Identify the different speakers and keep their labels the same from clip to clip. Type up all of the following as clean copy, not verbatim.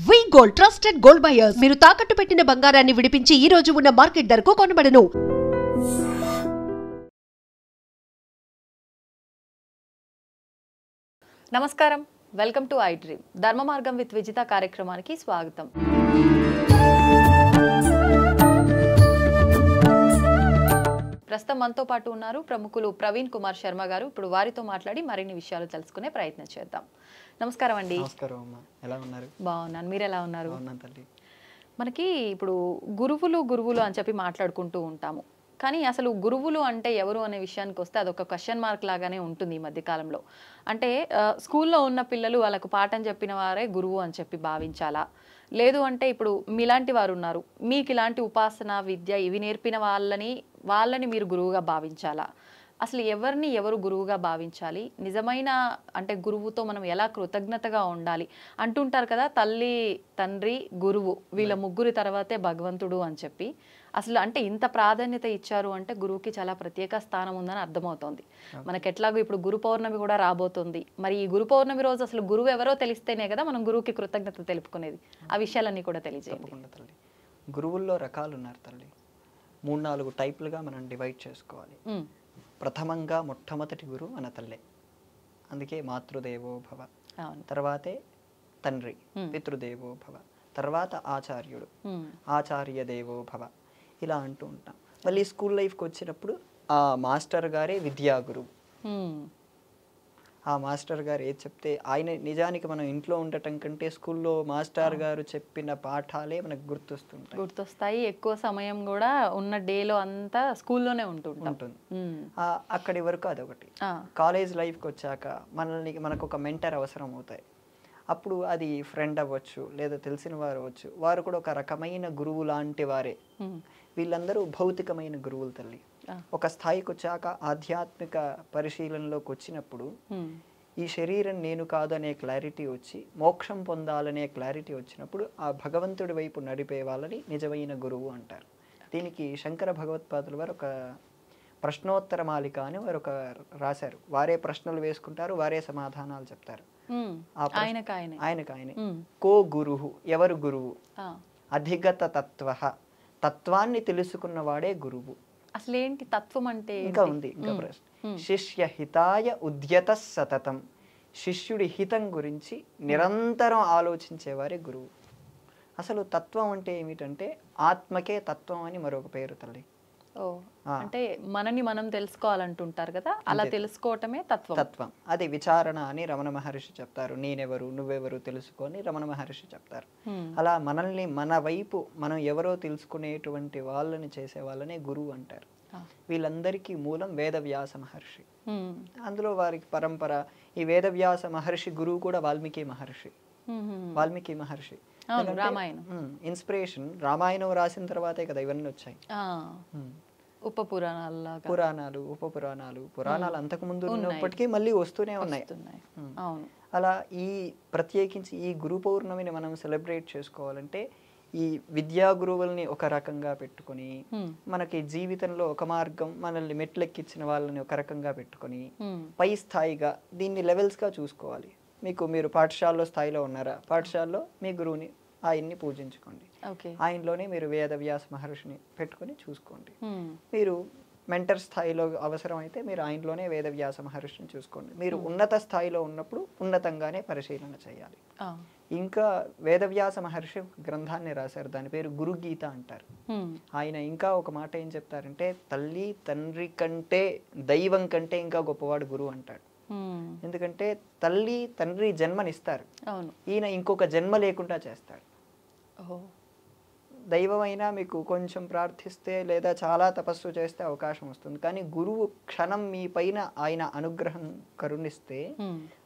Speaker 1: వి gold trusted gold buyers మీరు తాకట్టు పెట్టిన బంగారాన్ని విడిపించి ఈ రోజు ఉన్న మార్కెట్ ధరకు కొనబడను.
Speaker 2: నమస్కారం, వెల్కమ్ టు ఐ డ్రీమ్. ధర్మ మార్గం విత్ విజిత కార్యక్రమానికి స్వాగతం. ప్రస్తుతం మనతో పాటు ఉన్నారు ప్రముఖులు ప్రవీణ్ కుమార్ శర్మ గారు. ఇప్పుడు వారితో మాట్లాడి మరిన్ని విషయాలు తెలుసుకునే ప్రయత్నం చేద్దాం. నమస్కారం అండి.
Speaker 3: నమస్కారం అమ్మా, ఎలా ఉన్నారు?
Speaker 2: బాగున్నాను, మీరు ఎలా ఉన్నారు?
Speaker 3: తల్లి.
Speaker 2: మనకి ఇప్పుడు గురువులు అని చెప్పి మాట్లాడుకుంటూ ఉంటాము, కానీ అసలు గురువులు అంటే ఎవరు అనే విషయానికి వస్తే అదొక క్వశ్చన్ మార్క్ లాగానే ఉంటుంది ఈ మధ్యకాలంలో. అంటే స్కూల్లో ఉన్న పిల్లలు వాళ్ళకు పాఠం చెప్పిన వారే గురువు అని చెప్పి భావించాలా, లేదు అంటే ఇప్పుడు మీలాంటి వారు ఉన్నారు, మీకు ఇలాంటి ఉపాసన విద్య ఇవి నేర్పిన వాళ్ళని మీరు గురువుగా భావించాలా? అసలు ఎవరు గురువుగా భావించాలి? నిజమైన అంటే గురువుతో మనం ఎలా కృతజ్ఞతగా ఉండాలి అంటుంటారు కదా, తల్లి తండ్రి గురువు వీళ్ళ ముగ్గురి తర్వాతే భగవంతుడు అని చెప్పి. అసలు అంటే ఇంత ప్రాధాన్యత ఇచ్చారు అంటే గురువుకి చాలా ప్రత్యేక స్థానం ఉందని అర్థమవుతోంది. మనకి ఎట్లాగో ఇప్పుడు గురు పౌర్ణమి కూడా రాబోతుంది. మరి ఈ గురు పౌర్ణమి రోజు అసలు గురువు ఎవరో తెలిస్తేనే కదా మనం గురువుకి కృతజ్ఞత తెలుపుకునేది. ఆ విషయాలన్నీ కూడా తెలియజేయండి.
Speaker 3: తల్లి, గురువుల్లో రకాలు ఉన్నారు తల్లి. 3-4 టైపులుగా మనం డివైడ్ చేసుకోవాలి. ప్రథమంగా మొట్టమొదటి గురువు మన తల్లే, అందుకే మాతృదేవో భవ. తర్వాతే తండ్రి పితృదేవో భవ, తర్వాత ఆచార్యుడు ఆచార్య దేవో భవ, ఇలా అంటూ ఉంటాం. మళ్ళీ స్కూల్ లైఫ్కి వచ్చినప్పుడు ఆ మాస్టర్ గారే విద్యా గురువు. ఆ మాస్టర్ గారు ఏది చెప్తే ఆయన, నిజానికి మనం ఇంట్లో ఉండటం కంటే స్కూల్లో మాస్టర్ గారు చెప్పిన పాఠాలే మనకు గుర్తొస్తాయి. ఎక్కువ సమయం కూడా ఉన్న డేలో అంతా స్కూల్లోనే ఉంటుంది. అక్కడి వరకు అదొకటి. కాలేజ్ లైఫ్కి వచ్చాక మనకు ఒక మెంటర్ అవసరం అవుతాయి. అప్పుడు అది ఫ్రెండ్ అవ్వచ్చు, లేదా తెలిసిన వారు అవ్వచ్చు, వారు కూడా ఒక రకమైన గురువు లాంటి వారే. వీళ్ళందరూ భౌతికమైన గురువులు తల్లి. ఒక స్థాయికి వచ్చాక ఆధ్యాత్మిక పరిశీలనలోకి వచ్చినప్పుడు ఈ శరీరం నేను కాదనే క్లారిటీ వచ్చి మోక్షం పొందాలనే క్లారిటీ వచ్చినప్పుడు ఆ భగవంతుడి వైపు నడిపే వాళ్ళని నిజమైన గురువు అంటారు. దీనికి శంకర భగవత్పాదుల వారు ఒక ప్రశ్నోత్తర మాలిక అని వారు ఒక రాశారు. వారే ప్రశ్నలు వేసుకుంటారు, వారే సమాధానాలు చెప్తారు. ఆయనకాయనే కో గురువు, ఎవరు గురువు? అధిగత తత్వ, తత్వాన్ని తెలుసుకున్నవాడే గురువు.
Speaker 2: అసలు ఏంటి తత్వం అంటే?
Speaker 3: ఇంకా ప్రశ్న. శిష్య హితాయ ఉద్యత సతతం, శిష్యుడి హితం గురించి నిరంతరం ఆలోచించేవారే గురువు. అసలు తత్వం అంటే ఏమిటంటే ఆత్మకే తత్వం అని మరొక పేరు తల్లి.
Speaker 2: అంటే మనని మనం తెలుసుకోవాలంటుంటారు కదా, అలా తెలుసుకోవటమే తత్వం.
Speaker 3: అది విచారణ అని రమణ మహర్షి చెప్తారు. నేనెవరు నువ్వెవరు తెలుసుకొని రమణ మహర్షి చెప్తారు. అలా మనల్ని మన వైపు మనం ఎవరో తెలుసుకునేటువంటి వాళ్ళని చేసే వాళ్ళనే గురువు అంటారు. వీళ్ళందరికీ మూలం వేదవ్యాస మహర్షి. అందులో వారికి పరంపర ఈ వేదవ్యాస మహర్షి గురువు కూడా వాల్మీకి మహర్షి. ఇన్స్పిరేషన్ రామాయణం రాసిన తర్వాతే కదా ఇవన్నీ వచ్చాయి. పురాణాలు అంతకు ముందు ఉన్నప్పటికీ మళ్ళీ వస్తూనే ఉన్నాయి. అలా ఈ ప్రత్యేకించి ఈ గురు పౌర్ణమిని మనం సెలబ్రేట్ చేసుకోవాలంటే ఈ విద్యా గురువుల్ని ఒక రకంగా పెట్టుకొని, మనకి జీవితంలో ఒక మార్గం మనల్ని మెట్లెక్కించిన వాళ్ళని ఒక రకంగా పెట్టుకొని పై స్థాయిగా దీన్ని లెవెల్స్ గా చూసుకోవాలి. మీరు పాఠశాలలో స్థాయిలో ఉన్నారా, పాఠశాలలో మీ గురువుని ఆయన్ని పూజించుకోండి. ఆయనలోనే మీరు వేదవ్యాస మహర్షిని పెట్టుకొని చూసుకోండి. మీరు మెంటర్ స్థాయిలో అవసరమైతే మీరు ఆయనలోనే వేదవ్యాస మహర్షిని చూసుకోండి. మీరు ఉన్నత స్థాయిలో ఉన్నప్పుడు ఉన్నతంగానే పరిశీలన చేయాలి. ఇంకా వేదవ్యాస మహర్షి గ్రంథాన్ని రాశారు, దాని పేరు గురుగీత అంటారు. ఆయన ఇంకా ఒక మాట ఏం చెప్తారంటే, తల్లి తండ్రి కంటే దైవం కంటే ఇంకా గొప్పవాడు గురువు అంటాడు. ఎందుకంటే తల్లి తండ్రి జన్మనిస్తారు, ఈయన ఇంకొక జన్మ లేకుండా చేస్తాడు. దైవమైనా మీకు కొంచెం ప్రార్థిస్తే లేదా చాలా తపస్సు చేస్తే అవకాశం వస్తుంది, కానీ గురువు క్షణం మీ పైన ఆయన అనుగ్రహం కరుణిస్తే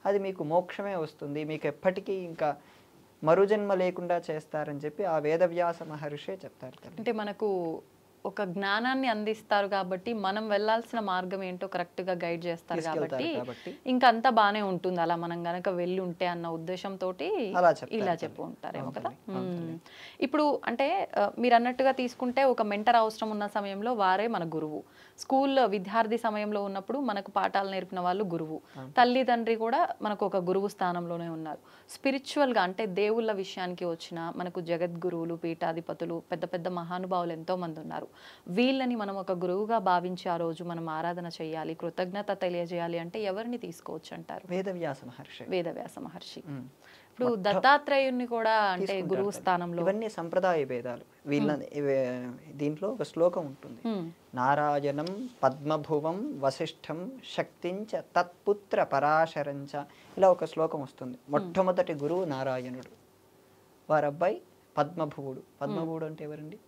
Speaker 3: అది మీకు మోక్షమే వస్తుంది, మీకు ఎప్పటికీ ఇంకా మరుజన్మ లేకుండా చేస్తారని చెప్పి ఆ వేదవ్యాస మహర్షే చెప్తారు.
Speaker 2: అంటే మనకు ఒక జ్ఞానాన్ని అందిస్తారు కాబట్టి మనం వెళ్ళాల్సిన మార్గం ఏంటో కరెక్ట్ గా గైడ్ చేస్తారు కాబట్టి ఇంకా అంతా బానే ఉంటుంది అలా మనం గనక వెళ్ళి ఉంటే అన్న ఉద్దేశంతో ఇలా చెప్పు ఉంటారేమో కదా. ఇప్పుడు అంటే మీరు అన్నట్టుగా తీసుకుంటే ఒక మెంటర్ అవసరం ఉన్న సమయంలో వారే మన గురువు. స్కూల్ విద్యార్థి సమయంలో ఉన్నప్పుడు మనకు పాఠాలు నేర్పిన వాళ్ళు గురువు. తల్లి తండ్రి కూడా మనకు ఒక గురువు స్థానంలోనే ఉన్నారు. స్పిరిచువల్ గా అంటే దేవుళ్ళ విషయానికి వచ్చిన మనకు జగద్గురువులు, పీఠాధిపతులు, పెద్ద పెద్ద మహానుభావులు ఎంతో మంది ఉన్నారు. వీళ్ళని మనం ఒక గురువుగా భావించి ఆ రోజు మనం ఆరాధన చేయాలి, కృతజ్ఞత తెలియజేయాలి అంటే ఎవరిని తీసుకోవచ్చు అంటారు?
Speaker 3: వేదవ్యాస మహర్షి.
Speaker 2: వేదవ్యాస మహర్షి. ఇప్పుడు దత్తాత్రేయుని కూడా అంటే గురువు స్థానంలో.
Speaker 3: ఇవన్నీ సంప్రదాయ భేదాలు. వీళ్ళ దీంట్లో ఒక శ్లోకం ఉంటుంది, నారాయణం పద్మభువం వశిష్ఠం శక్తించ తత్పుత్ర పరాశరంచ. ఇలా ఒక శ్లోకం వస్తుంది. మొట్టమొదటి గురువు నారాయణుడు, వారి అబ్బాయి పద్మభువుడు. పద్మభువుడు అంటే ఎవరండి?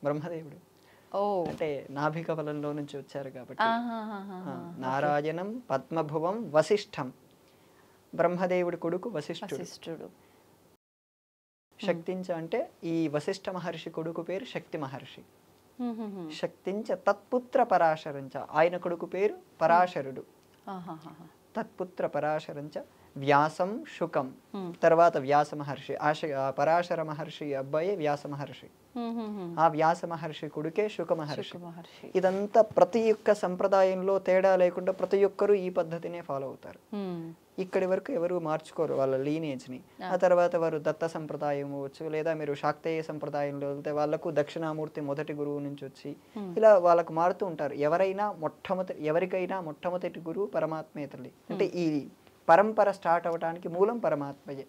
Speaker 3: బ్రహ్మదేవుడు. అంటే నాభికవలంలో నుంచి వచ్చారు కాబట్టి. నారాయణం పద్మభువం వశిష్ఠం, బ్రహ్మదేవుడి కొడుకు వశిష్ఠుడు. శక్తించ అంటే ఈ వశిష్ఠ మహర్షి కొడుకు పేరు శక్తి మహర్షి. శక్తించ తత్పుత్ర పరాశరంచ, ఆయన కొడుకు పేరు పరాశరుడు. తత్పుత్ర పరాశరంచ వ్యాసం శుకం. తర్వాత వ్యాస మహర్షి, పరాశర మహర్షి అబ్బాయి వ్యాస మహర్షి. ఆ వ్యాస మహర్షి కొడుకే శుక మహర్షి. ఇదంతా ప్రతి ఒక్క సంప్రదాయంలో తేడా లేకుండా ప్రతి ఒక్కరు ఈ పద్ధతినే ఫాలో అవుతారు. ఇక్కడి వరకు ఎవరు మార్చుకోరు వాళ్ళ లీనేజ్ ని. ఆ తర్వాత వారు దత్త సంప్రదాయం అవ్వచ్చు, లేదా మీరు శాక్తేయ సంప్రదాయంలో వెళ్తే వాళ్ళకు దక్షిణామూర్తి మొదటి గురువు నుంచి వచ్చి ఇలా వాళ్ళకు మారుతూ ఉంటారు. ఎవరికైనా మొట్టమొదటి గురువు పరమాత్మే తల్లి. అంటే ఈ పరంపర స్టార్ట్ అవడానికి మూలం పరమాత్మయే.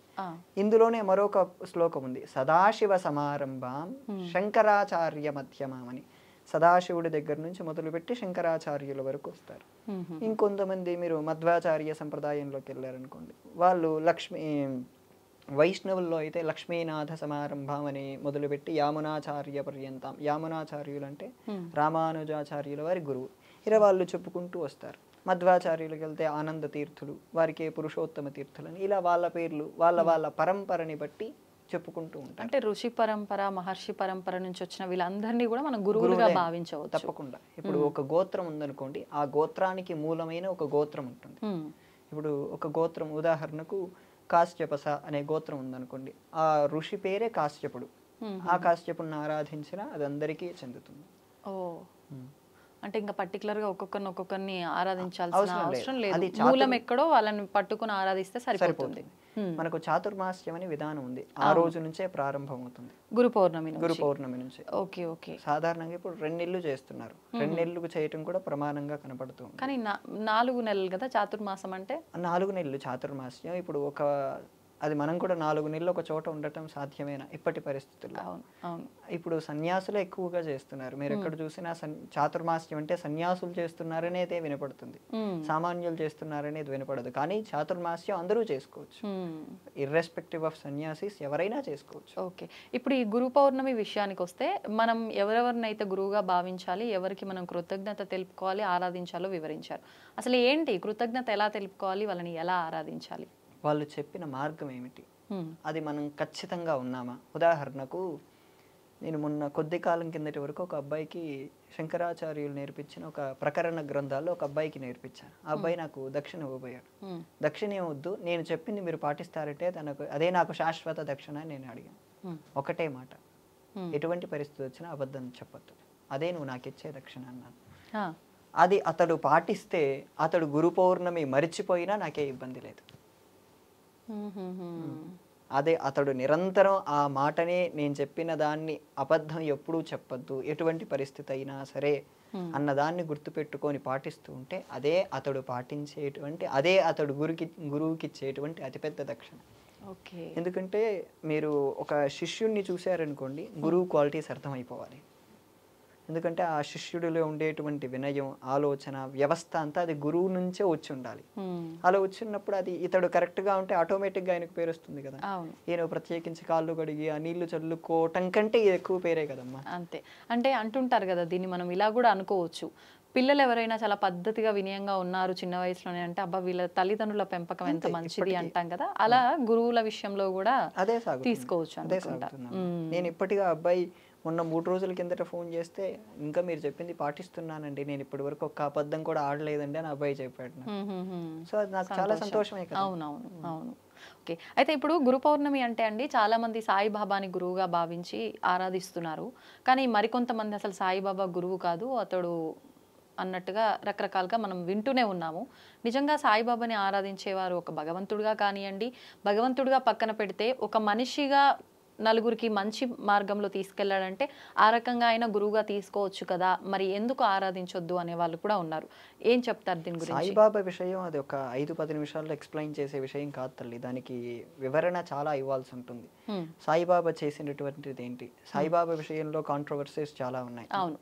Speaker 3: ఇందులోనే మరొక శ్లోకం ఉంది, సదాశివ సమారంభం శంకరాచార్య మధ్యమం అని. సదాశివుడి దగ్గర నుంచి మొదలుపెట్టి శంకరాచార్యుల వరకు వస్తారు. ఇంకొంతమంది మీరు మధ్వాచార్య సంప్రదాయంలోకి వెళ్ళారనుకోండి, వాళ్ళు వైష్ణవుల్లో అయితే లక్ష్మీనాథ సమారంభం అని మొదలుపెట్టి యామునాచార్య పర్యంతం. యామునాచార్యులు అంటే రామానుజాచార్యుల వారి గురువు. ఇలా వాళ్ళు చెప్పుకుంటూ వస్తారు. మధ్వాచార్యులకు వెళ్తే ఆనంద తీర్థులు, వారికి పురుషోత్తమ తీర్థులని, ఇలా వాళ్ళ పేర్లు వాళ్ళ పరంపరని బట్టి చెప్పుకుంటూ ఉంటారు.
Speaker 2: అంటే ఋషి పరంపర, మహర్షి పరంపర నుంచి వచ్చిన వీళ్ళందరినీ కూడా మనం గురువులుగా భావించవచ్చు.
Speaker 3: తప్పకుండా. ఇప్పుడు ఒక గోత్రం ఉందనుకోండి, ఆ గోత్రానికి మూలమైన ఒక గోత్రం ఉంటుంది. ఇప్పుడు ఒక గోత్రం ఉదాహరణకు కాశ్యపస అనే గోత్రం ఉందనుకోండి, ఆ ఋషి పేరే కాశ్యపుడు. ఆ కాశ్యపుడిని ఆరాధించినా అది అందరికీ చెందుతుంది.
Speaker 2: అంటే ఇంకా పర్టికులర్ గా ఒక్కొక్కరిని ఆరాధించాల్సిన అవసరం లేదు. మూలం ఎక్కడో వాళ్ళని పట్టుకుని ఆరాధిస్తే సరిపోతుంది.
Speaker 3: మనకు చాతుర్మాస్యం అనే విధానం ఉంది, ఆ రోజు నుంచే ప్రారంభం అవుతుంది.
Speaker 2: గురు పౌర్ణమి నుంచి.
Speaker 3: ఓకే. సాధారణంగా ఇప్పుడు 2 నెలలు చేస్తున్నారు. 2 నెలలు చేయటం కూడా ప్రమాణంగా కనపడుతుంది.
Speaker 2: కానీ 4 నెలలు కదా చాతుర్మాసం అంటే.
Speaker 3: 4 నెలలు చాతుర్మాస్యం. ఇప్పుడు అది మనం కూడా 4 నెలలు ఒక చోట ఉండటం సాధ్యమేనా ఇప్పటి పరిస్థితుల్లో? ఇప్పుడు సన్యాసులే ఎక్కువగా చేస్తున్నారు. మీరు ఎక్కడ చూసినా చాతుర్మాస్యం అంటే సన్యాసులు చేస్తున్నారనేదే వినపడుతుంది, సామాన్యులు చేస్తున్నారనేది వినపడదు. కానీ చాతుర్మాస్యం అందరూ చేసుకోవచ్చు, ఇర్రెస్పెక్టివ్ ఆఫ్ సన్యాసిస్ ఎవరైనా చేసుకోవచ్చు.
Speaker 2: ఓకే. ఇప్పుడు ఈ గురు పౌర్ణమి విషయానికి వస్తే మనం ఎవరెవరినైతే గురువుగా భావించాలి, ఎవరికి మనం కృతజ్ఞత తెలుపుకోవాలి, ఆరాధించాలో వివరించారు. అసలు ఏంటి కృతజ్ఞత, ఎలా తెలుపుకోవాలి, వాళ్ళని ఎలా ఆరాధించాలి,
Speaker 3: వాళ్ళు చెప్పిన మార్గం ఏమిటి, అది మనం ఖచ్చితంగా ఉన్నామా? ఉదాహరణకు నేను మొన్న కొద్ది కాలం కిందటి వరకు ఒక అబ్బాయికి శంకరాచార్యులు నేర్పించిన ఒక ప్రకరణ గ్రంథాల్లో ఒక అబ్బాయికి నేర్పించాను. ఆ అబ్బాయి నాకు దక్షిణ ఇవ్వబోయాడు. దక్షిణ ఏమొద్దు, నేను చెప్పింది మీరు పాటిస్తారంటే అదే నాకు శాశ్వత దక్షిణ అని నేను అడిగాను. ఒకటే మాట, ఎటువంటి పరిస్థితి వచ్చినా అబద్ధం చెప్పొద్దు, అదే నువ్వు నాకు ఇచ్చే దక్షిణ అన్నాను. అది అతడు పాటిస్తే అతడు గురు పౌర్ణమి మరిచిపోయినా నాకే ఇబ్బంది లేదు. అదే అతడు నిరంతరం ఆ మాటనే, నేను చెప్పిన దాన్ని అబద్ధం ఎప్పుడూ చెప్పొద్దు, ఎటువంటి పరిస్థితి అయినా సరే అన్నదాన్ని గుర్తుపెట్టుకొని పాటిస్తూ ఉంటే అదే అతడు పాటించేటువంటి, అదే అతడు గురువుకి ఇచ్చేటువంటి అతిపెద్ద దక్షిణ. ఎందుకంటే మీరు ఒక శిష్యుణ్ణి చూశారనుకోండి, గురువు క్వాలిటీస్ అర్థమైపోవాలి. ఎందుకంటే ఆ శిష్యుడిలో ఉండేటువంటి వినయం, ఆలోచన, వ్యవస్థ అంతా అది గురువు నుంచే వచ్చి ఉండాలి. అలా వచ్చినప్పుడు అది ఇతడు కరెక్ట్గా ఉంటే ఆటోమేటిక్గా ఆయనకు పేరు వస్తుంది కదా. ఈయన ప్రత్యేకించి కాళ్ళు కడిగి ఆ నీళ్లు చల్లుకోవటం కంటే ఎక్కువ పేరే కదమ్మా.
Speaker 2: అంతే. అంటే అంటుంటారు కదా, దీన్ని మనం ఇలా కూడా అనుకోవచ్చు, పిల్లలు ఎవరైనా చాలా పద్ధతిగా వినయంగా ఉన్నారు చిన్న వయసులోనే అంటే అబ్బా వీళ్ళ తల్లిదండ్రుల పెంపకం ఎంత మంచిది అంటాం కదా, అలా గురువుల విషయంలో కూడా
Speaker 3: అదే
Speaker 2: తీసుకోవచ్చు
Speaker 3: అదే
Speaker 2: అనుకుంటా.
Speaker 3: నేను ఇప్పటిగా అబ్బాయి మొన్న 3 రోజుల కిందట ఫోన్ చేస్తే ఇంకా మీరు చెప్పింది పాటిస్తున్నానండి, నేను ఇప్పటి వరకు ఒక్క అబద్ధం కూడా ఆడలేదండి అని అబ్బాయి చెప్పాడు నాకు. సో అది నాకు చాలా సంతోషమే కదా.
Speaker 2: అవునవును అవును. ఓకే, అయితే ఇప్పుడు గురు పౌర్ణమి అంటే అండి చాలా మంది సాయిబాబాని గురువుగా భావించి ఆరాధిస్తున్నారు, కానీ మరికొంతమంది అసలు సాయిబాబా గురువు కాదు అతడు అన్నట్టుగా రకరకాలుగా మనం వింటూనే ఉన్నాము. నిజంగా సాయిబాబాని ఆరాధించేవారు ఒక భగవంతుడిగా కానివ్వండి, భగవంతుడిగా పక్కన పెడితే ఒక మనిషిగా నలుగురికి మంచి మార్గంలో తీసుకెళ్లాడంటే ఆ రకంగా అయినా గురువుగా తీసుకోవచ్చు కదా, మరి ఎందుకు ఆరాధించొద్దు అనే వాళ్ళు కూడా ఉన్నారు. ఏం చెప్తారు దీని గురించి?
Speaker 3: సాయిబాబా విషయం అది ఒక 5-10 నిమిషాల్లో ఎక్స్ప్లెయిన్ చేసే విషయం కాదు తల్లి, దానికి వివరణ చాలా ఇవ్వాల్సి ఉంటుంది. సాయిబాబా చేసినటువంటిది ఏంటి, సాయిబాబా విషయంలో కాంట్రవర్సీస్ చాలా ఉన్నాయి.
Speaker 2: అవును,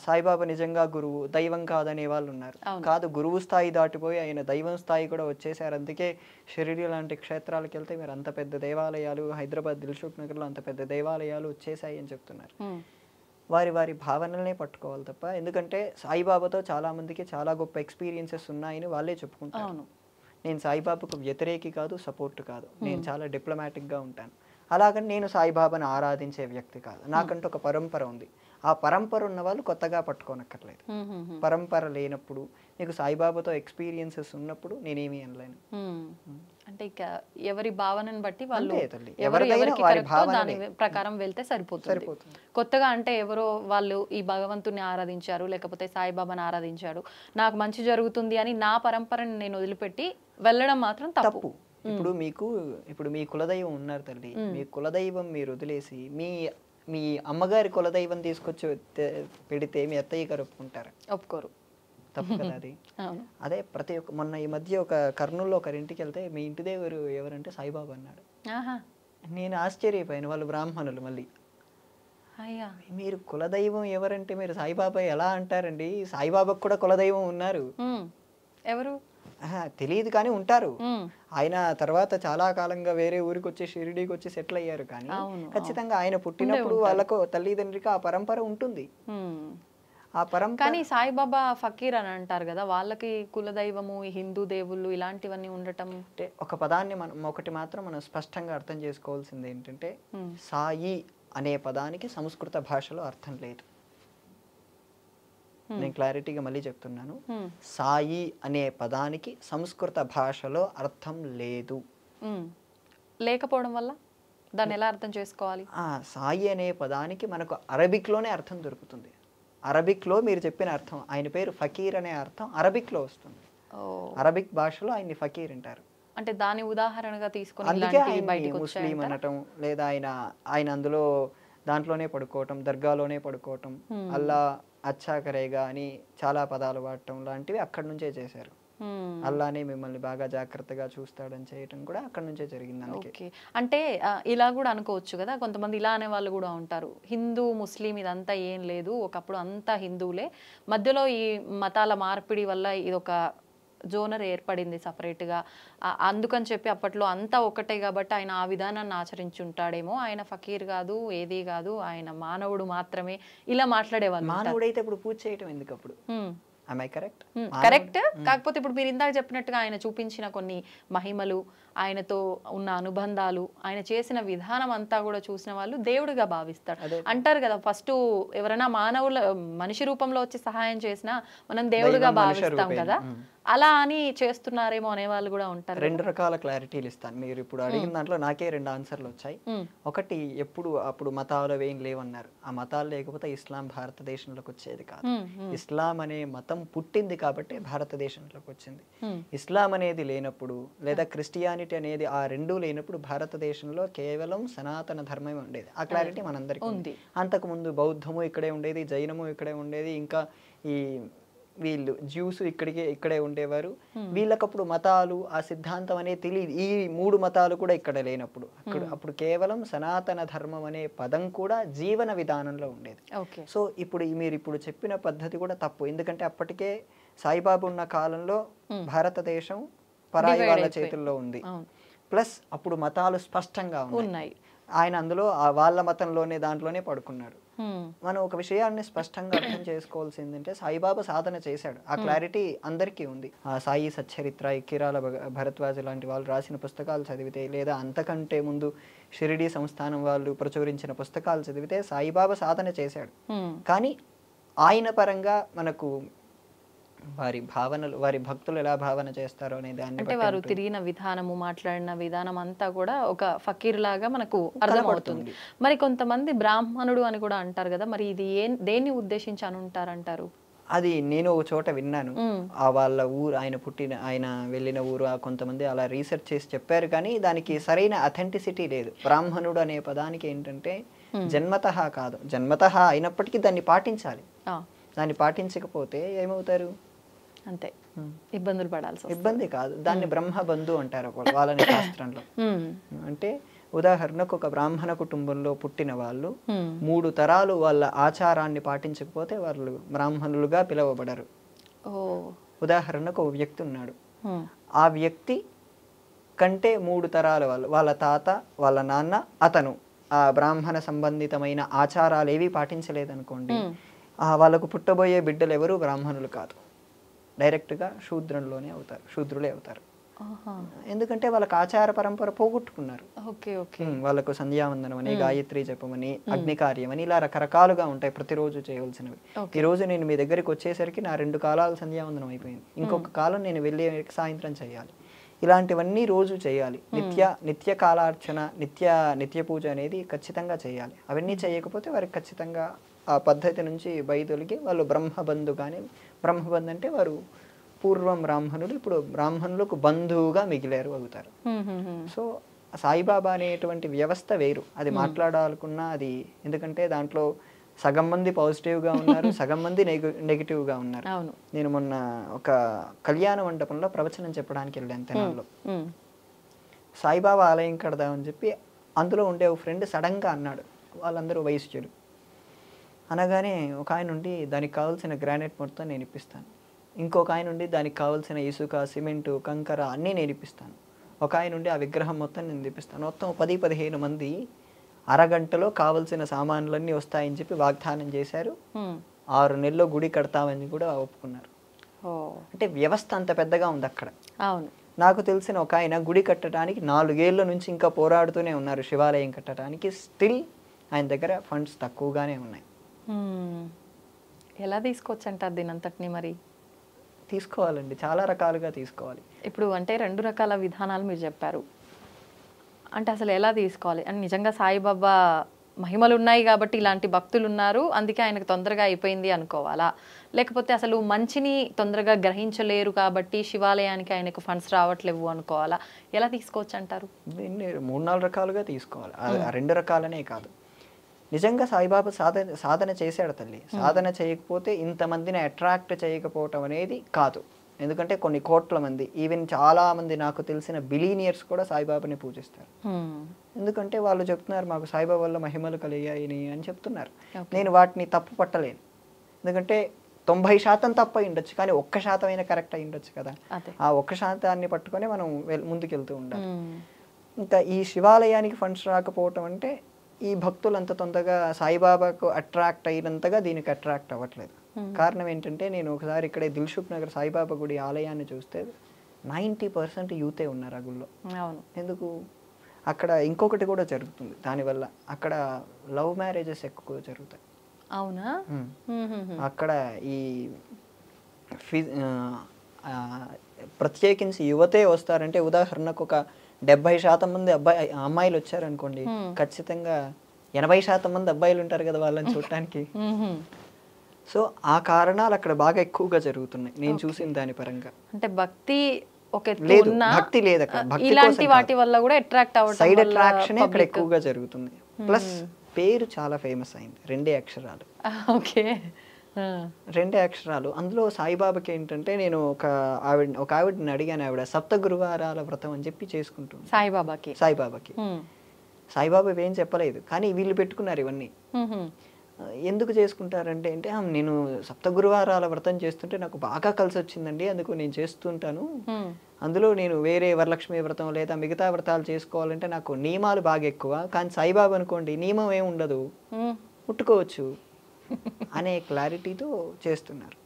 Speaker 3: సాయిబాబా నిజంగా గురువు, దైవం కాదనే వాళ్ళు ఉన్నారు. కాదు, గురువు స్థాయి దాటిపోయి ఆయన దైవం స్థాయి కూడా వచ్చేసారు. అందుకే షిరిడి లాంటి క్షేత్రాలకు వెళ్తే మీరు అంత పెద్ద దేవాలయాలు, హైదరాబాద్ దిల్సుఖ్ నగర్లో అంత పెద్ద దేవాలయాలు వచ్చేసాయి అని చెప్తున్నారు. వారి వారి భావనలనే పట్టుకోవాలి తప్ప, ఎందుకంటే సాయిబాబాతో చాలా మందికి చాలా గొప్ప ఎక్స్పీరియన్సెస్ ఉన్నాయని వాళ్ళే చెప్పుకుంటారు. నేను సాయిబాబాకు వ్యతిరేకి కాదు, సపోర్ట్ కాదు, నేను చాలా డిప్లొమాటిక్గా ఉంటాను. అలాగని నేను సాయిబాబాను ఆరాధించే వ్యక్తి కాదు. నాకంటూ ఒక పరంపర ఉంది. ఆ పరంపర ఉన్న వాళ్ళు కొత్తగా పట్టుకోనక్కర్లేదు. పరంపర లేనప్పుడు, నీకు సాయిబాబాతో ఎక్స్పీరియన్సెస్ ఉన్నప్పుడు నేనేమి అనలేను.
Speaker 2: అంటే ఇక ఎవరి భావనను బట్టి వాళ్ళు దాని ప్రకారం వెళ్తే సరిపోతుంది. కొత్తగా అంటే ఎవరో వాళ్ళు ఈ భగవంతుని ఆరాధించారు లేకపోతే సాయిబాబాని ఆరాధించాడు, నాకు మంచి జరుగుతుంది అని నా పరంపరను నేను వదిలిపెట్టి వెళ్ళడం మాత్రం తప్పు.
Speaker 3: ఇప్పుడు మీ కులదైవం ఉన్నారు తల్లి, మీ కులదైవం మీరు వదిలేసి మీ అమ్మగారి కులదైవం తీసుకొచ్చి పెడితే మీ అత్తయ్య గారు ఒప్పుకోరు. తప్పు కదా అది. అదే ప్రతి ఒక్క మొన్న ఈ మధ్య ఒక కర్నూలులో ఒకరింటికి వెళ్తే మీ ఇంటి దేవుడు ఎవరంటే సాయిబాబా అన్నాడు. నేను ఆశ్చర్యపోయాను. వాళ్ళు బ్రాహ్మణులు. మళ్ళీ మీరు కులదైవం ఎవరంటే మీరు సాయిబాబా ఎలా అంటారండి? సాయిబాబాకు కూడా కులదైవం ఉన్నారు.
Speaker 2: ఎవరు
Speaker 3: తెలియదు కానీ ఉంటారు. ఆయన తర్వాత చాలా కాలంగా వేరే ఊరికి వచ్చి షిరిడీకి వచ్చి సెటిల్ అయ్యారు. కానీ ఖచ్చితంగా ఆయన పుట్టినప్పుడు వాళ్ళకు తల్లిదండ్రికి ఆ పరంపర ఉంటుంది. ఆ పరంపర.
Speaker 2: కానీ సాయిబాబా ఫకీర్ అని అంటారు కదా, వాళ్ళకి కులదైవము, హిందూ దేవుళ్ళు ఇలాంటివన్నీ ఉండటం
Speaker 3: అంటే ఒక పదాన్ని ఒకటి మాత్రం మనం స్పష్టంగా అర్థం చేసుకోవాల్సింది ఏంటంటే, సాయి అనే పదానికి సంస్కృత భాషలో అర్థం లేదు. నేను క్లారిటీగా మళ్ళీ చెప్తున్నాను. సాయి అనే పదానికి సంస్కృత భాషలో అర్థం లేదు.
Speaker 2: లేకపోవడం వల్ల దాన్ని ఎలా అర్థం చేసుకోవాలి?
Speaker 3: సాయి అనే పదానికి మనకు అరబిక్లోనే అర్థం దొరుకుతుంది. అరబిక్లో మీరు చెప్పిన అర్థం, ఆయన పేరు ఫకీర్ అనే అర్థం అరబిక్లో వస్తుంది. అరబిక్ భాషలో ఆయన్ని ఫకీర్ అంటారు.
Speaker 2: అంటే దాని ఉదాహరణగా తీసుకొని
Speaker 3: అందుకే ముస్లిం అనటం, లేదా ఆయన అందులో దాంట్లోనే పడుకోవటం, దర్గాలోనే పడుకోవటం, అల్లా అచ్చా కరేగా అని చాలా పదాలు వాడటం లాంటివి అక్కడి నుంచే చేశారు. అల్లానే మిమ్మల్ని బాగా జాగ్రత్తగా చూస్తాడని చేయటం కూడా అక్కడి నుంచే జరిగింది. అందుకే
Speaker 2: అంటే ఇలా కూడా అనుకోవచ్చు కదా, కొంతమంది ఇలా అనే వాళ్ళు కూడా ఉంటారు, హిందూ ముస్లిం ఇదంతా ఏం లేదు, ఒకప్పుడు అంతా హిందువులే, మధ్యలో ఈ మతాల మార్పిడి వల్ల ఇది ఒక జోనర్ ఏర్పడింది సపరేట్గా, అందుకని చెప్పి అప్పట్లో అంతా ఒకటే కాబట్టి ఆయన ఆ విధానాన్ని ఆచరించుంటాడేమో, ఆయన ఫకీర్ కాదు, ఏది కాదు, ఆయన మానవుడు మాత్రమే, ఇలా మాట్లాడేవాళ్ళు.
Speaker 3: మానవుడైతే ఇప్పుడు పూజ చేయటం ఎందుకు అప్పుడు?
Speaker 2: కరెక్ట్. కాకపోతే ఇప్పుడు మీరు ఇందాక చెప్పినట్టుగా ఆయన చూపించిన కొన్ని మహిమలు, ఆయనతో ఉన్న అనుబంధాలు, ఆయన చేసిన విధానం అంతా కూడా చూసిన వాళ్ళు దేవుడిగా భావిస్తారు. అంటారు కదా, ఫస్ట్ ఎవరైనా మనిషి రూపంలో వచ్చి సహాయం చేసినా మనం దేవుడిగా భావిస్తాం కదా, అలా అని చేస్తున్నారేమో అనే వాళ్ళు కూడా ఉంటారు.
Speaker 3: 2 రకాల క్లారిటీలు ఇస్తాను. మీరు ఇప్పుడు అడిగిన దాంట్లో నాకే 2 ఆన్సర్లు వచ్చాయి. ఒకటి, అప్పుడు మతాలు ఏం లేవన్నారు. ఆ మతాలు లేకపోతే ఇస్లాం భారతదేశంలోకి వచ్చేది కాదు. ఇస్లాం అనే మతం పుట్టింది కాబట్టి భారతదేశంలోకి వచ్చింది. ఇస్లాం అనేది లేనప్పుడు, లేదా క్రిస్టియానిటీ అనేది ఆ రెండూ లేనప్పుడు భారతదేశంలో కేవలం సనాతన ధర్మమే ఉండేది. ఆ క్లారిటీ మనందరికీ ఉంది. అంతకుముందు బౌద్ధము ఇక్కడే ఉండేది, జైనము ఇక్కడే ఉండేది, ఇంకా ఈ వీళ్ళు జ్యూస్ ఇక్కడే ఉండేవారు. వీళ్ళకప్పుడు మతాలు, ఆ సిద్ధాంతం అనేది తెలియదు. ఈ 3 మతాలు కూడా ఇక్కడ లేనప్పుడు అప్పుడు కేవలం సనాతన ధర్మం అనే పదం కూడా జీవన విధానంలో ఉండేది. సో మీరు ఇప్పుడు చెప్పిన పద్ధతి కూడా తప్పు. ఎందుకంటే అప్పటికే సాయిబాబా ఉన్న కాలంలో భారతదేశం పరాయి వాళ్ళ చేతుల్లో ఉంది. ప్లస్ అప్పుడు మతాలు స్పష్టంగా ఉన్నాయి. ఆయన అందులో వాళ్ళ మతంలోనే దాంట్లోనే పడుకున్నాడు. మనం ఒక విషయాన్ని స్పష్టంగా అర్థం చేసుకోవాల్సింది అంటే సాయిబాబా సాధన చేశాడు, ఆ క్లారిటీ అందరికీ ఉంది. ఆ సాయి సచ్చరిత్ర, కిరాల భరద్వాజ్ లాంటి వాళ్ళు రాసిన పుస్తకాలు చదివితే, లేదా అంతకంటే ముందు షిరిడి సంస్థానం వాళ్ళు ప్రచురించిన పుస్తకాలు చదివితే సాయిబాబా సాధన చేశాడు. కానీ ఆయన పరంగా మనకు వారి భావనలు, వారి భక్తులు ఎలా భావన చేస్తారో అనే దాన్ని
Speaker 2: అంటే వారు తిరిగిన విధానము, మాట్లాడిన విధానం అంతా కూడా ఒక ఫకీర్ లాగా మనకు అర్థమవుతుంది. మరి కొంతమంది బ్రాహ్మణుడు అని కూడా అంటారు కదా, మరి ఇది దేన్ని ఉద్దేశించి అని ఉంటారంటారు?
Speaker 3: అది నేను ఒక చోట విన్నాను. ఆ వాళ్ళ ఊరు, ఆయన వెళ్ళిన ఊరు, కొంతమంది అలా రీసెర్చ్ చేసి చెప్పారు, కానీ దానికి సరైన అథెంటిసిటీ లేదు. బ్రాహ్మణుడు అనే పదానికి ఏంటంటే జన్మతః కాదు, జన్మతః అయినప్పటికీ దాన్ని పాటించాలి. దాన్ని పాటించకపోతే ఏమవుతారు?
Speaker 2: అంతే ఇబ్బందులు పడాల్సి.
Speaker 3: ఇబ్బంది కాదు, దాన్ని బ్రహ్మబంధు అంటారు వాళ్ళని శాస్త్రంలో. అంటే ఉదాహరణకు ఒక బ్రాహ్మణ కుటుంబంలో పుట్టిన వాళ్ళు 3 తరాలు వాళ్ళ ఆచారాన్ని పాటించకపోతే వాళ్ళు బ్రాహ్మణులుగా పిలువబడరు. ఉదాహరణకు ఒక వ్యక్తి ఉన్నాడు, ఆ వ్యక్తి కంటే 3 తరాల వాళ్ళ తాత, వాళ్ళ నాన్న, అతను ఆ బ్రాహ్మణ సంబంధితమైన ఆచారాలు ఏవి పాటించలేదనుకోండి, వాళ్ళకు పుట్టబోయే బిడ్డలు ఎవరు బ్రాహ్మణులు కాదు, డైరెక్ట్గా శూద్రులే అవుతారు. ఎందుకంటే వాళ్ళకి ఆచార పరంపర పోగొట్టుకున్నారు. వాళ్ళకు సంధ్యావందనం అని, గాయత్రి జపమని, అగ్ని కార్యం అని, ఇలా రకరకాలుగా ఉంటాయి ప్రతిరోజు చేయవలసినవి. ఈ రోజు నేను మీ దగ్గరికి వచ్చేసరికి నా 2 కాలాలు సంధ్యావందనం అయిపోయింది, ఇంకొక కాలం నేను వెళ్ళే సాయంత్రం చేయాలి. ఇలాంటివన్నీ రోజు చేయాలి. నిత్య కాలార్చన, నిత్య పూజ అనేది ఖచ్చితంగా చేయాలి. అవన్నీ చేయకపోతే వారికి ఖచ్చితంగా ఆ పద్ధతి నుంచి బయదొలిగి వాళ్ళు బ్రహ్మబంధు. కానీ బ్రహ్మబంధు అంటే వారు పూర్వం బ్రాహ్మణులు, ఇప్పుడు బ్రాహ్మణులకు బంధువుగా మిగిలారు అవుతారు. సో సాయిబాబా అనేటువంటి వ్యవస్థ వేరు, అది మాట్లాడాలనుకున్నా అది, ఎందుకంటే దాంట్లో సగం మంది పాజిటివ్గా ఉన్నారు, సగం మంది నెగిటివ్గా ఉన్నారు. నేను మొన్న ఒక కళ్యాణ మండపంలో ప్రవచనం చెప్పడానికి వెళ్ళాను తెనాల్లో. సాయిబాబా ఆలయం కడదామని చెప్పి అందులో ఉండే ఒక ఫ్రెండ్ సడన్గా అన్నాడు, వాళ్ళందరూ వయస్సులు అనగానే ఒక ఆయన నుండి దానికి కావాల్సిన గ్రానైట్ మొత్తం నేను ఇప్పిస్తాను, ఇంకొక ఆయన నుండి దానికి కావాల్సిన ఇసుక, సిమెంటు, కంకర అన్నీ నేను ఇప్పిస్తాను, ఒక ఆయన నుండి ఆ విగ్రహం మొత్తం నేను తెప్పిస్తాను. మొత్తం 10-15 మంది అరగంటలో కావలసిన సామాన్లన్నీ వస్తాయని చెప్పి వాగ్దానం చేశారు. 6 నెలల్లో గుడి కడతామని కూడా ఒప్పుకున్నారు. అంటే వ్యవస్థ అంత పెద్దగా ఉంది అక్కడ. నాకు తెలిసిన ఒక ఆయన గుడి కట్టడానికి 4 ఏళ్ల నుంచి ఇంకా పోరాడుతూనే ఉన్నారు శివాలయం కట్టడానికి. స్టిల్ ఆయన దగ్గర ఫండ్స్ తక్కువగానే ఉన్నాయి.
Speaker 2: ఎలా తీసుకోవచ్చు అంటారు దీని అంతటిని? మరి
Speaker 3: తీసుకోవాలండి, చాలా రకాలుగా తీసుకోవాలి.
Speaker 2: ఇప్పుడు అంటే 2 రకాల విధానాలు మీరు చెప్పారు, అంటే అసలు ఎలా తీసుకోవాలి? అంటే నిజంగా సాయిబాబా మహిమలు ఉన్నాయి కాబట్టి ఇలాంటి భక్తులు ఉన్నారు, అందుకే ఆయనకు తొందరగా అయిపోయింది అనుకోవాలా? లేకపోతే అసలు మంచిని తొందరగా గ్రహించలేరు కాబట్టి శివాలయానికి ఆయనకు ఫండ్స్ రావట్లేవు అనుకోవాలా? ఎలా తీసుకోవచ్చు అంటారు?
Speaker 3: దీన్ని 3-4 రకాలుగా తీసుకోవాలి, 2 రకాలనే కాదు. నిజంగా సాయిబాబా సాధన చేశాడు తల్లి. సాధన చేయకపోతే ఇంతమందిని అట్రాక్ట్ చేయకపోవటం అనేది కాదు. ఎందుకంటే కొన్ని కోట్ల మంది, ఈవెన్ చాలా మంది నాకు తెలిసిన బిలీనియర్స్ కూడా సాయిబాబాని పూజిస్తారు. ఎందుకంటే వాళ్ళు చెప్తున్నారు మాకు సాయిబాబా వల్ల మహిమలు కలిగాయని అని చెప్తున్నారు. నేను వాటిని తప్పు పట్టలేను, ఎందుకంటే 90% తప్పు అయి ఉండొచ్చు, కానీ 1% అయినా కరెక్ట్ అయి ఉండొచ్చు కదా. ఆ 1% పట్టుకొని మనం ముందుకెళ్తూ ఉండాలి. ఇంకా ఈ శివాలయానికి ఫండ్స్ రాకపోవటం అంటే ఈ భక్తులు అంత తొందరగా సాయిబాబాకు అట్రాక్ట్ అయినంతగా దీనికి అట్రాక్ట్ అవ్వట్లేదు. కారణం ఏంటంటే నేను ఒకసారి ఇక్కడే దిల్సుఖ్ నగర్ సాయిబాబా గుడి ఆలయాన్ని చూస్తే 90% యూతే ఉన్నారు ఆ గుళ్ళో. ఎందుకు? అక్కడ ఇంకొకటి కూడా జరుగుతుంది దానివల్ల, అక్కడ లవ్ మ్యారేజెస్ ఎక్కువ జరుగుతాయి.
Speaker 2: అవునా?
Speaker 3: అక్కడ ఈ ప్రత్యేకించి యువతే వస్తారంటే, ఉదాహరణకు ఒక 70% మంది అమ్మాయిలు వచ్చారనుకోండి, ఖచ్చితంగా 80% మంది అబ్బాయిలు ఉంటారు కదా వాళ్ళని చూడటానికి. సో ఆ కారణాలు అక్కడ బాగా ఎక్కువగా జరుగుతున్నాయి నేను చూసిన దాని పరంగా.
Speaker 2: అంటే భక్తి
Speaker 3: లేదు, భక్తి లేదు అక్కడ.
Speaker 2: ఇలాంటి వాటి వల్ల కూడా అట్రాక్ట్ అవ్వడం,
Speaker 3: సైడ్ అట్రాక్షన్ అక్కడ ఎక్కువగా జరుగుతుంది. ప్లస్ పేరు చాలా ఫేమస్ అయింది, 2 అక్షరాలు.
Speaker 2: ఓకే,
Speaker 3: 2 అక్షరాలు. అందులో సాయిబాబాకి ఏంటంటే, నేను ఒక ఆవిడని అడిగాను, ఆవిడ 7 గురువారాల వ్రతం అని చెప్పి చేసుకుంటుంది సాయిబాబాకి. సాయిబాబా ఏం చెప్పలేదు, కానీ వీళ్ళు పెట్టుకున్నారు ఇవన్నీ. ఎందుకు చేసుకుంటారంటే నేను 7 గురువారాల వ్రతం చేస్తుంటే నాకు బాగా కలిసి వచ్చిందండి, అందుకు నేను చేస్తుంటాను అందులో నేను వేరే వరలక్ష్మి వ్రతం లేదా మిగతా వ్రతాలు చేసుకోవాలంటే నాకు నియమాలు బాగా ఎక్కువ. కానీ సాయిబాబా అనుకోండి నియమం ఏమి ఉండదు, ముట్టుకోవచ్చు అనే క్లారిటీతో చేస్తున్నారు.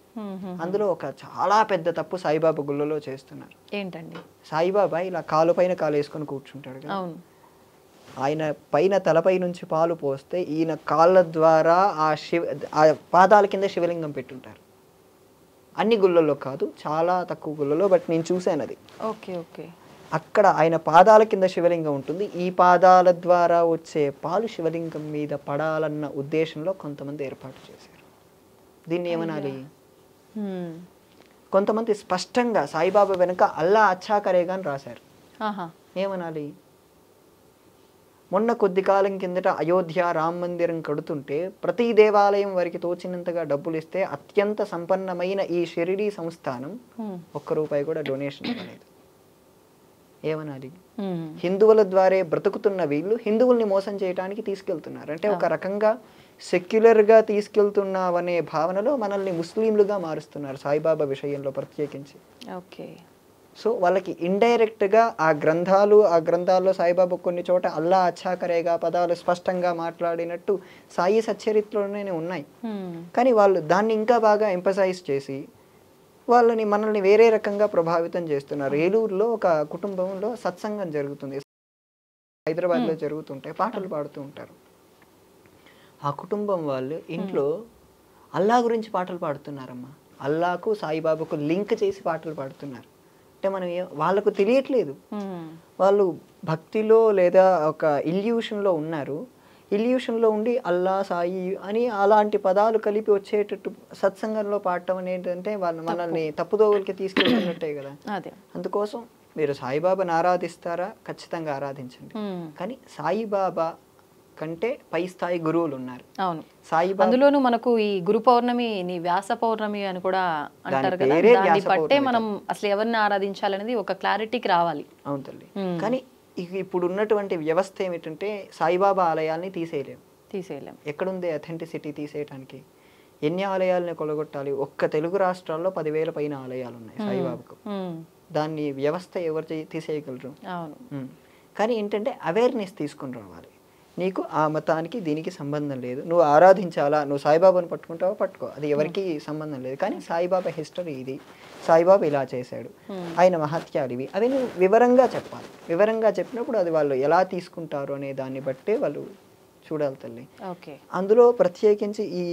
Speaker 3: అందులో ఒక చాలా పెద్ద తప్పు సాయిబాబా గుళ్ళలో చేస్తున్నారు.
Speaker 2: ఏంటండి?
Speaker 3: సాయిబాబా ఇలా కాలు పైన కాలు వేసుకొని కూర్చుంటాడు కదా,
Speaker 2: అవును.
Speaker 3: ఆయన పైన తలపై నుంచి పాలు పోస్తే ఈయన కాళ్ళ ద్వారా ఆ పాదాల కింద శివలింగం పెట్టుంటారు. అన్ని గుళ్ళల్లో కాదు, చాలా తక్కువ గుళ్ళలో, బట్ నేను చూశాను అది.
Speaker 2: Okay okay.
Speaker 3: అక్కడ ఆయన పాదాల కింద శివలింగం ఉంటుంది. ఈ పాదాల ద్వారా వచ్చే పాలు శివలింగం మీద పడాలన్న ఉద్దేశంలో కొంతమంది ఏర్పాటు చేశారు. దీన్ని ఏమనాలి? కొంతమంది స్పష్టంగా సాయిబాబా వెనుక అల్లా అచ్చా కరేగా అని రాశారు. ఏమనాలి? మొన్న కొద్ది కాలం కిందట అయోధ్య రామ మందిరం కడుతుంటే ప్రతి దేవాలయం వారికి తోచినంతగా డబ్బులు ఇస్తే అత్యంత సంపన్నమైన ఈ షిరిడీ సంస్థానం ₹1 కూడా డొనేషన్ ఇవ్వలేదు. ఏమనాలి? హిందువుల ద్వారే బ్రతుకుతున్న వీళ్ళు హిందువుల్ని మోసం చేయడానికి తీసుకెళ్తున్నారు. అంటే ఒక రకంగా సెక్యులర్గా తీసుకెళ్తున్నావనే భావనలో మనల్ని ముస్లింలుగా మారుస్తున్నారు సాయిబాబా విషయంలో ప్రత్యేకించి.
Speaker 2: ఓకే.
Speaker 3: సో వాళ్ళకి ఇండైరెక్ట్గా ఆ గ్రంథాల్లో సాయిబాబా కొన్ని చోట అల్లా అచ్చా కరేగా పదాలు స్పష్టంగా మాట్లాడినట్టు సాయి సచ్చరిత్రలోనే ఉన్నాయి. కానీ వాళ్ళు దాన్ని ఇంకా బాగా ఎంపసైజ్ చేసి మనల్ని వేరే రకంగా ప్రభావితం చేస్తున్నారు. ఏలూరులో ఒక కుటుంబంలో సత్సంగం జరుగుతుంది, హైదరాబాద్లో జరుగుతుంటే పాటలు పాడుతూ ఉంటారు. ఆ కుటుంబం వాళ్ళు ఇంట్లో అల్లా గురించి పాటలు పాడుతున్నారమ్మా. అల్లాకు సాయిబాబాకు లింక్ చేసి పాటలు పాడుతున్నారు. అంటే మనం వాళ్ళకు తెలియట్లేదు, వాళ్ళు భక్తిలో లేదా ఒక ఇల్యూషన్లో ఉన్నారు. ఇల్యూషన్లో ఉండి అల్లా సాయి అని అలాంటి పదాలు కలిపి వచ్చేటట్టు సత్సంగంలో పాడటం అనేది మనల్ని తప్పుదోవలకి తీసుకెళ్తున్నట్టే కదా. అందుకోసం మీరు సాయిబాబాని ఆరాధిస్తారా? ఖచ్చితంగా ఆరాధించండి. కానీ సాయిబాబా కంటే పై స్థాయి గురువులు ఉన్నారు.
Speaker 2: అవును, సాయిబాబా అందులోనూ మనకు ఈ గురు పౌర్ణమి వ్యాస పౌర్ణమి అని కూడా అంటారు కదా, దాన్ని బట్టే మనం అసలు ఎవరిని ఆరాధించాలనేది ఒక క్లారిటీకి రావాలి.
Speaker 3: అవును తల్లి. కానీ ఇప్పుడు ఉన్నటువంటి వ్యవస్థ ఏమిటంటే సాయిబాబా ఆలయాల్ని తీసేయలేం. ఎక్కడుంది అథెంటిసిటీ తీసేయటానికి? ఎన్ని ఆలయాలని కొలగొట్టాలి? ఒక్క తెలుగు రాష్ట్రాల్లో 10,000 పైన ఆలయాలు ఉన్నాయి సాయిబాబాకు. దాన్ని వ్యవస్థ ఎవరు తీసేయగలరు?
Speaker 2: అవును.
Speaker 3: కానీ ఏంటంటే అవేర్నెస్ తీసుకుని రావాలి. నీకు ఆ మతానికి దీనికి సంబంధం లేదు, నువ్వు ఆరాధించాలా, నువ్వు సాయిబాబాను పట్టుకుంటావో పట్టుకో, అది ఎవరికి సంబంధం లేదు. కానీ సాయిబాబా హిస్టరీ ఇది, సాయిబాబా ఇలా చేశాడు, ఆయన మహత్యాలు ఇవి, అవి నువ్వు వివరంగా చెప్పాలి. వివరంగా చెప్పినప్పుడు అది వాళ్ళు ఎలా తీసుకుంటారు అనే దాన్ని బట్టే వాళ్ళు చూడాలి తల్లి. అందులో ప్రత్యేకించి ఈ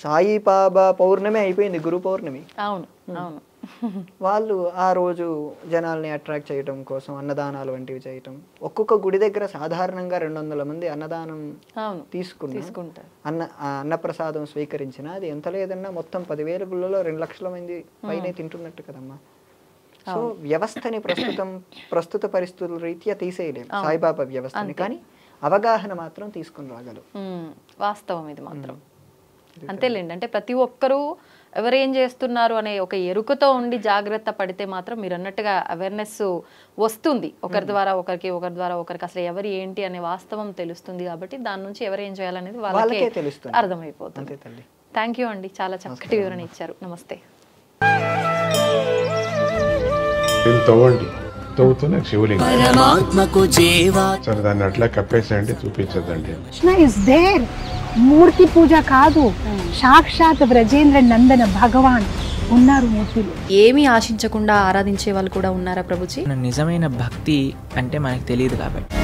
Speaker 3: సాయిబాబా పౌర్ణమి అయిపోయింది, గురు పౌర్ణమి.
Speaker 2: అవును అవును.
Speaker 3: వాళ్ళు ఆ రోజు జనాల్ని అట్రాక్ట్ చేయడం కోసం అన్నదానాలు వంటివి చేయటం. ఒక్కొక్క గుడి దగ్గర సాధారణంగా 200 మంది అన్నదానం తీసుకుంటారు. అన్నప్రసాదం స్వీకరించిన అది ఎంత లేదన్నా మొత్తం 10,000 గుళ్ళలో 2 లక్షల మంది పైనే తింటున్నట్టు కదమ్మా. సో వ్యవస్థని ప్రస్తుత పరిస్థితుల రీత్యా తీసేయలేము సాయిబాబా వ్యవస్థని, కానీ అవగాహన మాత్రం తీసుకుని రాగలరు.
Speaker 2: వాస్తవం ఇది మాత్రం. అంతేలేండి. అంటే ప్రతి ఒక్కరూ ఎవరేం చేస్తున్నారు అనే ఒక ఎరుకతో ఉండి జాగ్రత్త పడితే మాత్రం మీరు అన్నట్టుగా అవేర్నెస్ వస్తుంది. ఒకరి ద్వారా ఒకరికి అసలు ఎవరు ఏంటి అనే వాస్తవం తెలుస్తుంది. కాబట్టి దాని నుంచి ఎవరు ఏం చేయాలనేది వాళ్ళకే అర్థమైపోతుంది. థ్యాంక్ యూ అండి, చాలా చక్కటి వివరణ ఇచ్చారు. నమస్తే.
Speaker 4: సరే దాన్ని అట్లా కప్పేసేయండి, చూపించదండి.
Speaker 5: మూర్తి పూజ కాదు, సాక్షాత్ బ్రజేంద్ర నందన భగవాన్ ఉన్నారు మూర్తిలో.
Speaker 2: ఏమీ ఆశించకుండా ఆరాధించే వాళ్ళు కూడా ఉన్నారా ప్రభుజీ?
Speaker 6: నిజమైన భక్తి అంటే మనకు తెలియదు కాబట్టి